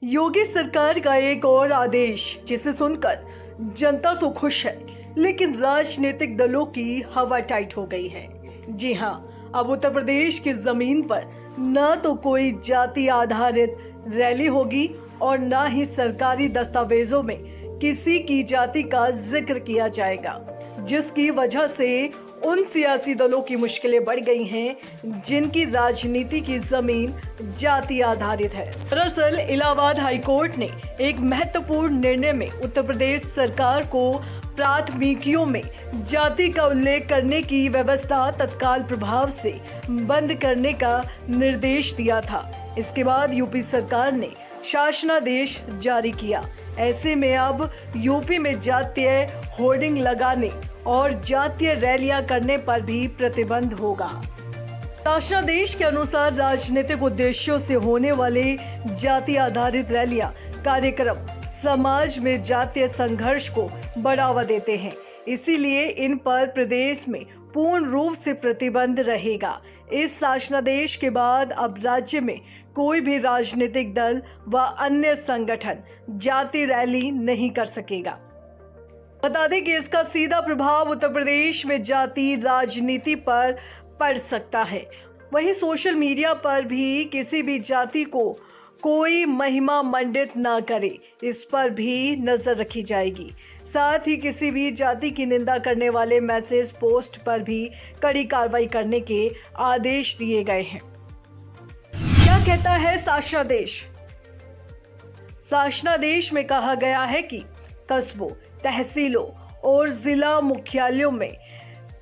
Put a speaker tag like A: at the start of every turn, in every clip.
A: योगी सरकार का एक और आदेश जिसे सुनकर जनता तो खुश है, लेकिन राजनीतिक दलों की हवा टाइट हो गई है। जी हाँ, अब उत्तर प्रदेश की जमीन पर न तो कोई जाति आधारित रैली होगी और न ही सरकारी दस्तावेजों में किसी की जाति का जिक्र किया जाएगा, जिसकी वजह से उन सियासी दलों की मुश्किलें बढ़ गई हैं जिनकी राजनीति की जमीन जाति आधारित है। दरअसल इलाहाबाद हाईकोर्ट ने एक महत्वपूर्ण निर्णय में उत्तर प्रदेश सरकार को प्राथमिकियों में जाति का उल्लेख करने की व्यवस्था तत्काल प्रभाव से बंद करने का निर्देश दिया था। इसके बाद यूपी सरकार ने शासनादेश जारी किया। ऐसे में अब यूपी में जातीय होर्डिंग लगाने और जातीय रैलियां करने पर भी प्रतिबंध होगा। शासनादेश के अनुसार राजनीतिक उद्देश्यों से होने वाले जाति आधारित रैलियां कार्यक्रम समाज में जातीय संघर्ष को बढ़ावा देते हैं, इसीलिए इन पर प्रदेश में पूर्ण रूप से प्रतिबंध रहेगा। इस शासनादेश के बाद अब राज्य में कोई भी राजनीतिक दल व अन्य संगठन जाति रैली नहीं कर सकेगा। बता दें कि इसका सीधा प्रभाव उत्तर प्रदेश में जाति राजनीति पर पड़ सकता है। वहीं सोशल मीडिया पर भी किसी भी जाति को कोई महिमा मंडित ना करे, इस पर भी नजर रखी जाएगी। साथ ही किसी भी जाति की निंदा करने वाले मैसेज पोस्ट पर भी कड़ी कार्रवाई करने के आदेश दिए गए हैं। क्या कहता है शासनादेश? शासनादेश में कहा गया है कि कस्बों, तहसीलों और जिला मुख्यालयों में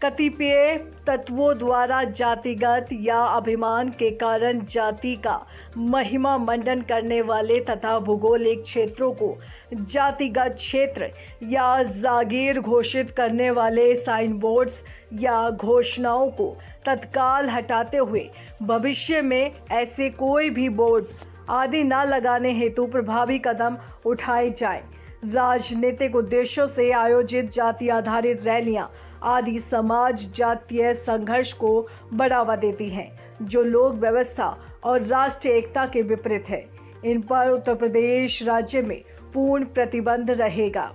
A: कतिपय तत्वों द्वारा जातिगत या अभिमान के कारण जाति का महिमा मंडन करने वाले तथा भौगोलिक क्षेत्रों को जातिगत क्षेत्र या जागीर घोषित करने वाले साइन बोर्ड्स या घोषणाओं को तत्काल हटाते हुए भविष्य में ऐसे कोई भी बोर्ड्स आदि न लगाने हेतु प्रभावी कदम उठाए जाए। राजनीतिक उद्देश्यों से आयोजित जाति आधारित रैलियां आदि समाज जातीय संघर्ष को बढ़ावा देती हैं, जो लोक व्यवस्था और राष्ट्रीय एकता के विपरीत है। इन पर उत्तर प्रदेश राज्य में पूर्ण प्रतिबंध रहेगा।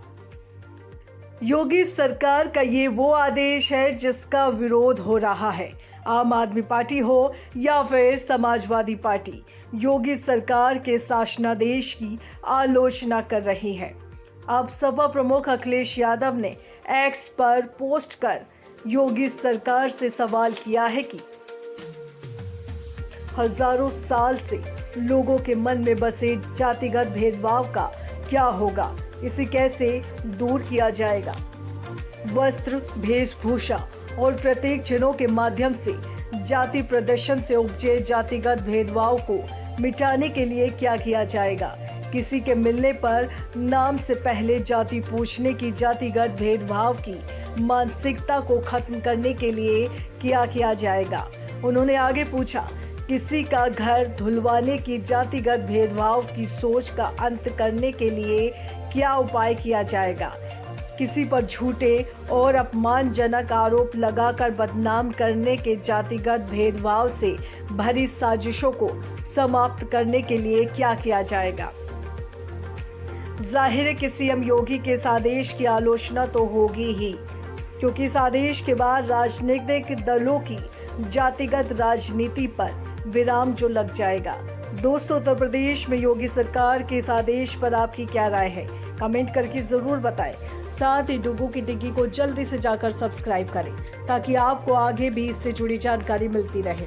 A: योगी सरकार का ये वो आदेश है जिसका विरोध हो रहा है। आम आदमी पार्टी हो या फिर समाजवादी पार्टी योगी सरकार के शासनादेश की आलोचना कर रही है। अब सपा प्रमुख अखिलेश यादव ने एक्स पर पोस्ट कर योगी सरकार से सवाल किया है कि हजारों साल से लोगों के मन में बसे जातिगत भेदभाव का क्या होगा, इसे कैसे दूर किया जाएगा। वस्त्र, वेशभूषा और प्रतीक चिन्हों के माध्यम से जाति प्रदर्शन से उपजे जातिगत भेदभाव को मिटाने के लिए क्या किया जाएगा। किसी के मिलने पर नाम से पहले जाति पूछने की जातिगत भेदभाव की मानसिकता को खत्म करने के लिए क्या किया जाएगा। उन्होंने आगे पूछा, किसी का घर धुलवाने की जातिगत भेदभाव की सोच का अंत करने के लिए क्या उपाय किया जाएगा। किसी पर झूठे और अपमानजनक आरोप लगाकर बदनाम करने के जातिगत भेदभाव से भरी साजिशों को समाप्त करने के लिए क्या किया जाएगा। जाहिर है कि सीएम योगी के इस आदेश की आलोचना तो होगी ही, क्योंकि इस आदेश के बाद राजनीतिक दलों की जातिगत राजनीति पर विराम जो लग जाएगा। दोस्तों, उत्तर प्रदेश में योगी सरकार के इस आदेश पर आपकी क्या राय है, कमेंट करके जरूर बताएं। साथ ही डुगू की डिग्गी को जल्दी से जाकर सब्सक्राइब करें ताकि आपको आगे भी इससे जुड़ी जानकारी मिलती रहे।